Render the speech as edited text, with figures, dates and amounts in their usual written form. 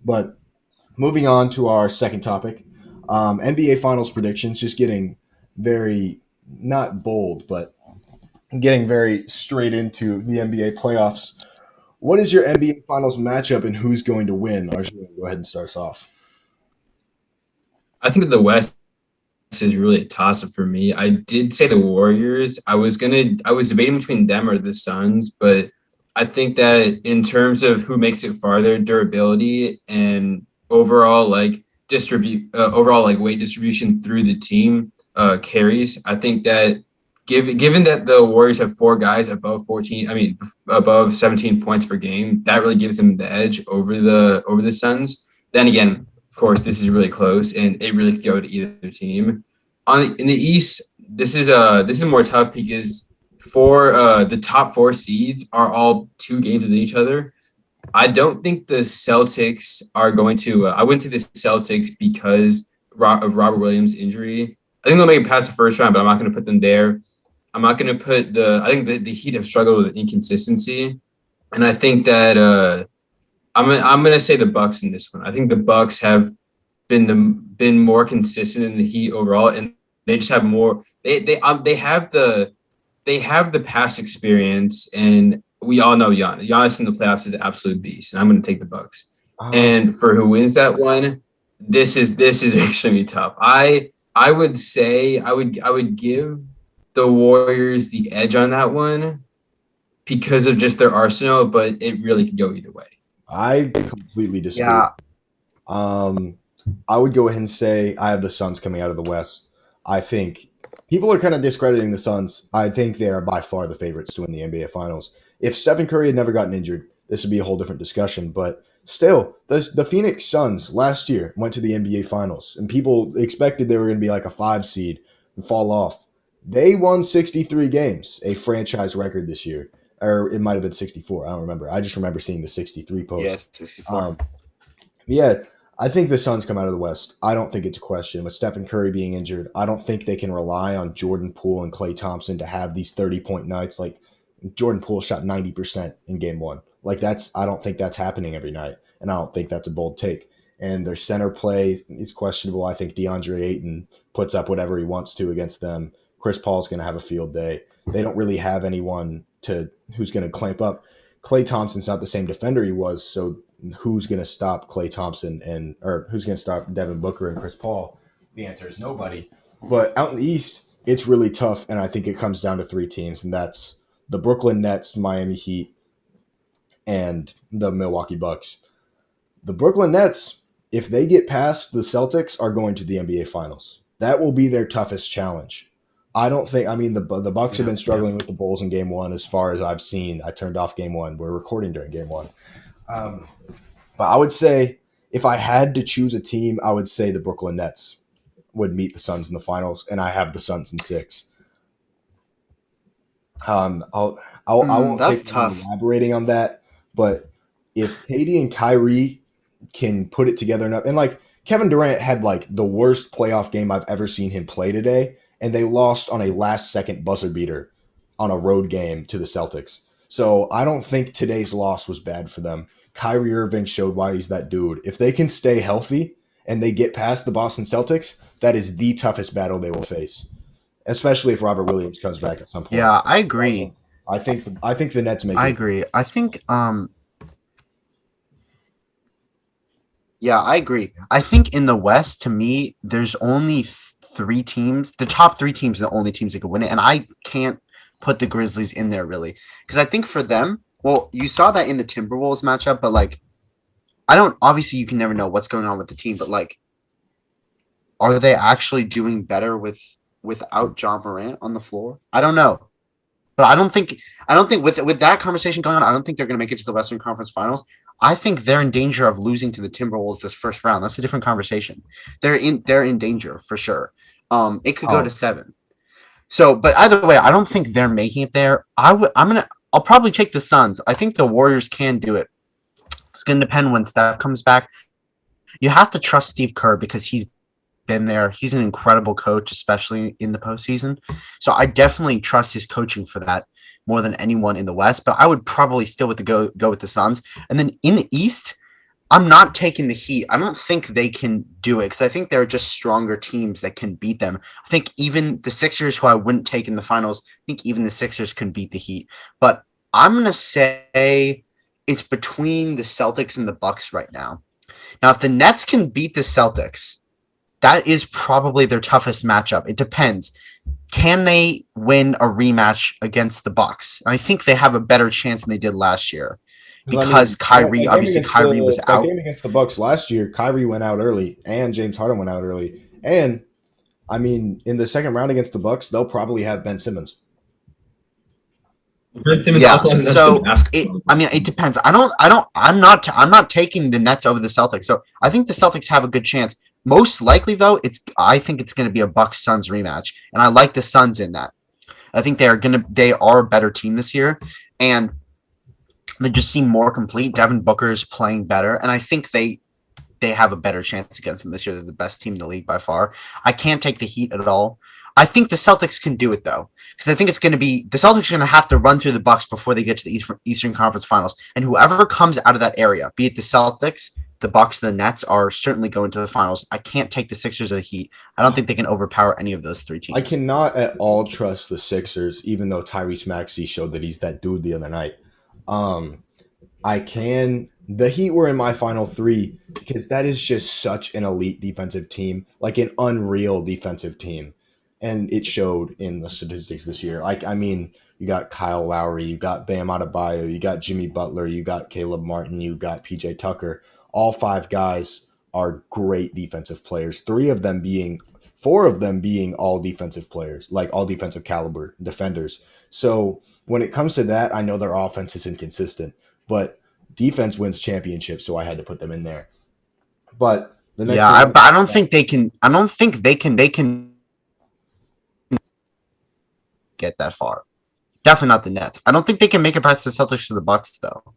But moving on to our second topic, NBA Finals predictions. Just getting very not bold, but getting very straight into the NBA playoffs. What is your NBA Finals matchup and who's going to win? Arjun, go ahead and start us off. I think that the West is really a toss up for me. I did say the Warriors. I was debating between them or the Suns, but I think that in terms of who makes it farther, durability and overall like weight distribution through the team carries. I think that given that the Warriors have four guys above 14, I mean above 17 points per game, that really gives them the edge over the Suns. Then again, of course, this is really close, and it really could go to either team. In the East, this is more tough because the top four seeds are all two games with each other. I don't think the Celtics are going to. I went to the Celtics because of Robert Williams' injury. I think they'll make it past the first round, but I'm not going to put them there. I'm not going to put the. I think the Heat have struggled with inconsistency, and I think that I'm gonna say the Bucks in this one. I think the Bucks have been more consistent in the Heat overall, and they just have more. They have the past experience, and we all know Giannis in the playoffs is an absolute beast, and I'm gonna take the Bucks. Um, And for who wins that one, this is extremely tough. I would say I would give the Warriors the edge on that one because of just their arsenal, but it really could go either way. I completely disagree. Yeah, Um, I would go ahead and say I have the Suns coming out of the West. I think people are kind of discrediting the Suns. I think they are by far the favorites to win the NBA Finals. If Stephen Curry had never gotten injured, this would be a whole different discussion. But still, the Phoenix Suns last year went to the NBA Finals, and people expected they were going to be like a 5 seed and fall off. They won 63 games, a franchise record this year. Or it might have been 64. I don't remember. I just remember seeing the 63 post. yes, 64. Um, yeah, I think the Suns come out of the West. I don't think it's a question. With Stephen Curry being injured, I don't think they can rely on Jordan Poole and Klay Thompson to have these 30-point nights. Like Jordan Poole shot 90% in game one. Like I don't think that's happening every night. And I don't think that's a bold take. And their center play is questionable. I think DeAndre Ayton puts up whatever he wants to against them. Chris Paul's going to have a field day. They don't really have anyone to who's going to clamp up. Klay Thompson's not the same defender he was, so who's going to stop Klay Thompson or who's going to stop Devin Booker and Chris Paul? The answer is nobody. But out in the East, it's really tough, and I think it comes down to three teams, and that's the Brooklyn Nets, Miami Heat, and the Milwaukee Bucks. The Brooklyn Nets, if they get past the Celtics, are going to the NBA Finals. That will be their toughest challenge. I don't think. I mean, the Bucks have Yeah, been yeah. struggling with the Bulls in Game One, as far as I've seen. I turned off Game One. We're recording during Game One. Um, but I would say if I had to choose a team, I would say the Brooklyn Nets would meet the Suns in the finals, and I have the Suns in six. I won't That's take long tough. elaborating on that, but if Katie and Kyrie can put it together enough, and like Kevin Durant had like the worst playoff game I've ever seen him play today, and they lost on a last second buzzer beater on a road game to the Celtics. So I don't think today's loss was bad for them. Kyrie Irving showed why he's that dude. If they can stay healthy and they get past the Boston Celtics, that is the toughest battle they will face, especially if Robert Williams comes back at some point. Yeah, I Also, agree. I think the Nets make I it. agree. I think yeah, I agree. I think in the West, to me, there's only three teams. The top three teams are the only teams that could win it, and I can't put the Grizzlies in there really because I think for them, well, you saw that in the Timberwolves matchup, but like I don't. Obviously, you can never know what's going on with the team, but like, are they actually doing better without John Morant on the floor? I don't know. But I don't think with that conversation going on, I don't think they're going to make it to the Western Conference Finals. I think they're in danger of losing to the Timberwolves this first round. That's a different conversation. They're in danger for sure. It could go to Oh, 7. So, but either way, I don't think they're making it there. I'll probably take the Suns. I think the Warriors can do it. It's going to depend when Steph comes back. You have to trust Steve Kerr because he's been there. He's an incredible coach, especially in the postseason. So I definitely trust his coaching for that more than anyone in the West. But I would probably still with the go with the Suns. And then in the East, I'm not taking the Heat. I don't think they can do it because I think there are just stronger teams that can beat them. I think even the Sixers, who I wouldn't take in the finals, I think even the Sixers can beat the Heat. But I'm gonna say it's between the Celtics and the Bucks right now. Now, if the Nets can beat the Celtics, that is probably their toughest matchup. It depends. Can they win a rematch against the Bucks? I think they have a better chance than they did last year because Kyrie, obviously Kyrie was that out. game against the Bucks last year. Kyrie went out early, and James Harden went out early. And I mean, in the second round against the Bucks, they'll probably have Ben Simmons. Ben Simmons Yeah, also has so the basketball. it depends. I'm not taking the Nets over the Celtics. So I think the Celtics have a good chance. Most likely though, I think it's going to be a Bucks Suns rematch, and I like the Suns in that. I think they are a better team this year, and they just seem more complete. Devin Booker is playing better, and I think they have a better chance against them this year. They're the best team in the league by far. I can't take the Heat at all. I think the Celtics can do it though, because I think it's going to be the Celtics are going to have to run through the Bucks before they get to the Eastern Conference Finals, and whoever comes out of that area, be it the Celtics, the Bucks, the Nets, are certainly going to the finals. I can't take the Sixers or the Heat. I don't think they can overpower any of those three teams. I cannot at all trust the Sixers, even though Tyrese Maxey showed that he's that dude the other night. I can. The Heat were in my final three because that is just such an elite defensive team, like an unreal defensive team. And it showed in the statistics this year. Like, I mean, you got Kyle Lowry, you got Bam Adebayo, you got Jimmy Butler, you got Caleb Martin, you got PJ Tucker. All five guys are great defensive players. Four of them being all defensive players, like all defensive caliber defenders. So when it comes to that, I know their offense is inconsistent, but defense wins championships, so I had to put them in there. But the next but I don't think they can. I don't think they can get that far. Definitely not the Nets. I don't think they can make it past the Celtics or the Bucks though.